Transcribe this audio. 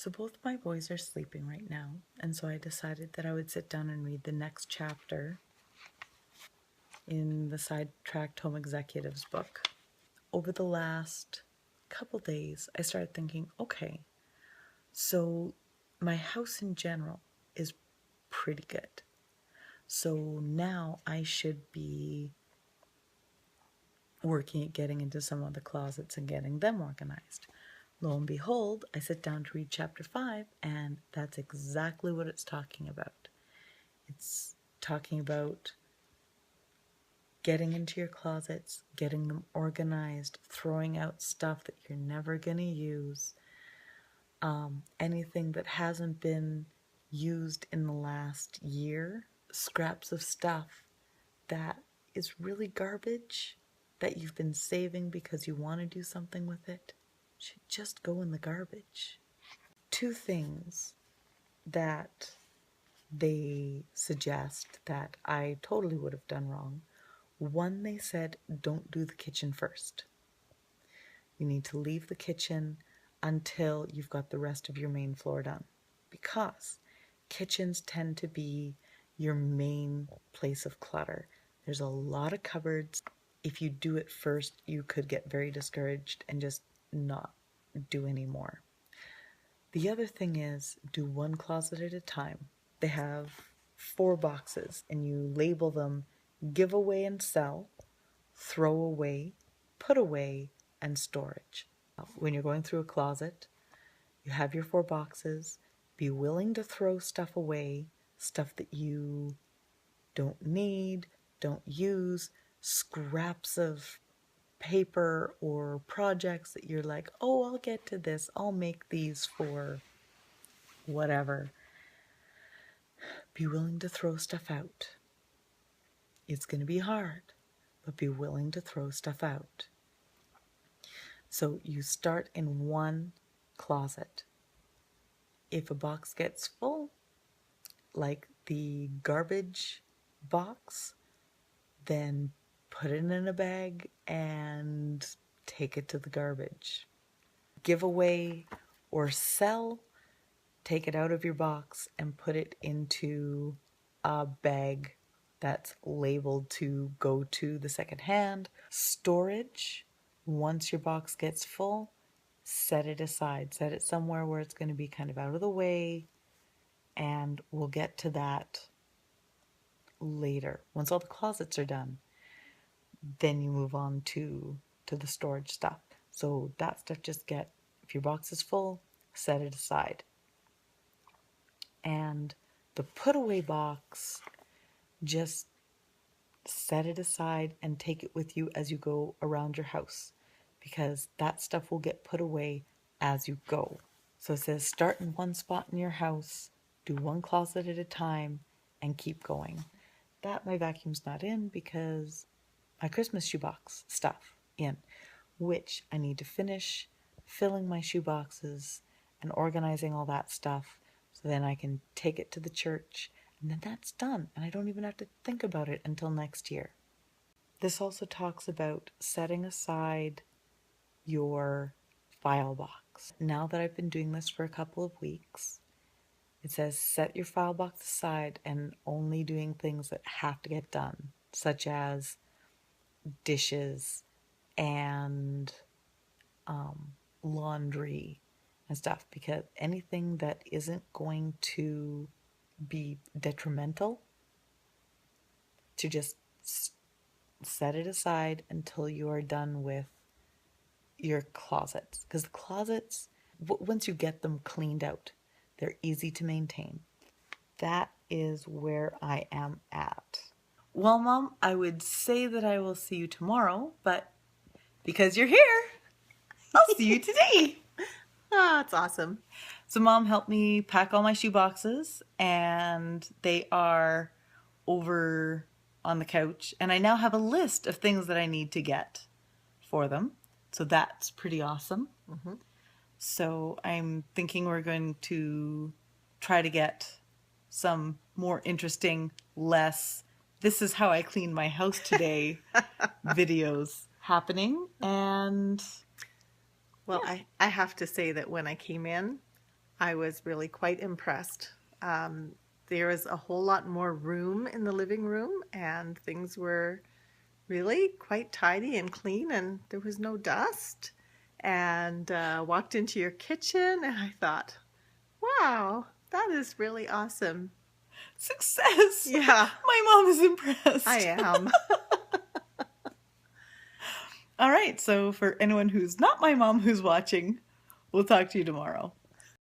So both my boys are sleeping right now, and so I decided that I would sit down and read the next chapter in the Sidetracked Home Executives book. Over the last couple days, I started thinking, okay, so my house in general is pretty good. So now I should be working at getting into some of the closets and getting them organized. Lo and behold, I sit down to read chapter 5, and that's exactly what it's talking about. It's talking about getting into your closets, getting them organized, throwing out stuff that you're never going to use, anything that hasn't been used in the last year, scraps of stuff that is really garbage that you've been saving because you want to do something with it should just go in the garbage. Two things that they suggest that I totally would have done wrong. One, they said, don't do the kitchen first. You need to leave the kitchen until you've got the rest of your main floor done, because kitchens tend to be your main place of clutter. There's a lot of cupboards. If you do it first, you could get very discouraged and just not do any more. The other thing is, do one closet at a time. They have 4 boxes, and you label them give away and sell, throw away, put away, and storage. When you're going through a closet, you have your 4 boxes. Be willing to throw stuff away, stuff that you don't need, don't use, scraps of paper or projects that you're like, oh, I'll get to this. I'll make these for whatever. Be willing to throw stuff out. It's going to be hard, but be willing to throw stuff out. So you start in one closet. If a box gets full, like the garbage box, then put it in a bag and take it to the garbage. Give away or sell, take it out of your box and put it into a bag that's labeled to go to the second hand. Storage, once your box gets full, set it aside. Set it somewhere where it's going to be kind of out of the way, and we'll get to that later. Once all the closets are done, then you move on to the storage stuff. So that stuff if your box is full, set it aside. And the put away box, just set it aside and take it with you as you go around your house, because that stuff will get put away as you go. So it says start in one spot in your house, do one closet at a time, and keep going. That my vacuum's not in because my Christmas shoebox stuff in, which I need to finish filling my shoeboxes and organizing all that stuff, so then I can take it to the church, and then that's done, and I don't even have to think about it until next year. This also talks about setting aside your file box. Now that I've been doing this for a couple of weeks, it says set your file box aside and only doing things that have to get done, such as dishes and laundry and stuff, because anything that isn't going to be detrimental, to just set it aside until you are done with your closets. Because the closets, once you get them cleaned out, they're easy to maintain. That is where I am at. Well, Mom, I would say that I will see you tomorrow, but because you're here, I'll see you today. That's awesome. So Mom helped me pack all my shoe boxes, and they are over on the couch, and I now have a list of things that I need to get for them. So that's pretty awesome. Mm-hmm. So I'm thinking we're going to try to get some more interesting, less this is how I clean my house today videos happening. And well, yeah. I have to say that when I came in, I was really quite impressed. There was a whole lot more room in the living room, and things were really quite tidy and clean, and there was no dust. And walked into your kitchen, and I thought, wow, that is really awesome. Success! Yeah, My mom is impressed. I am. All right, so for anyone who's not my mom who's watching, we'll talk to you tomorrow.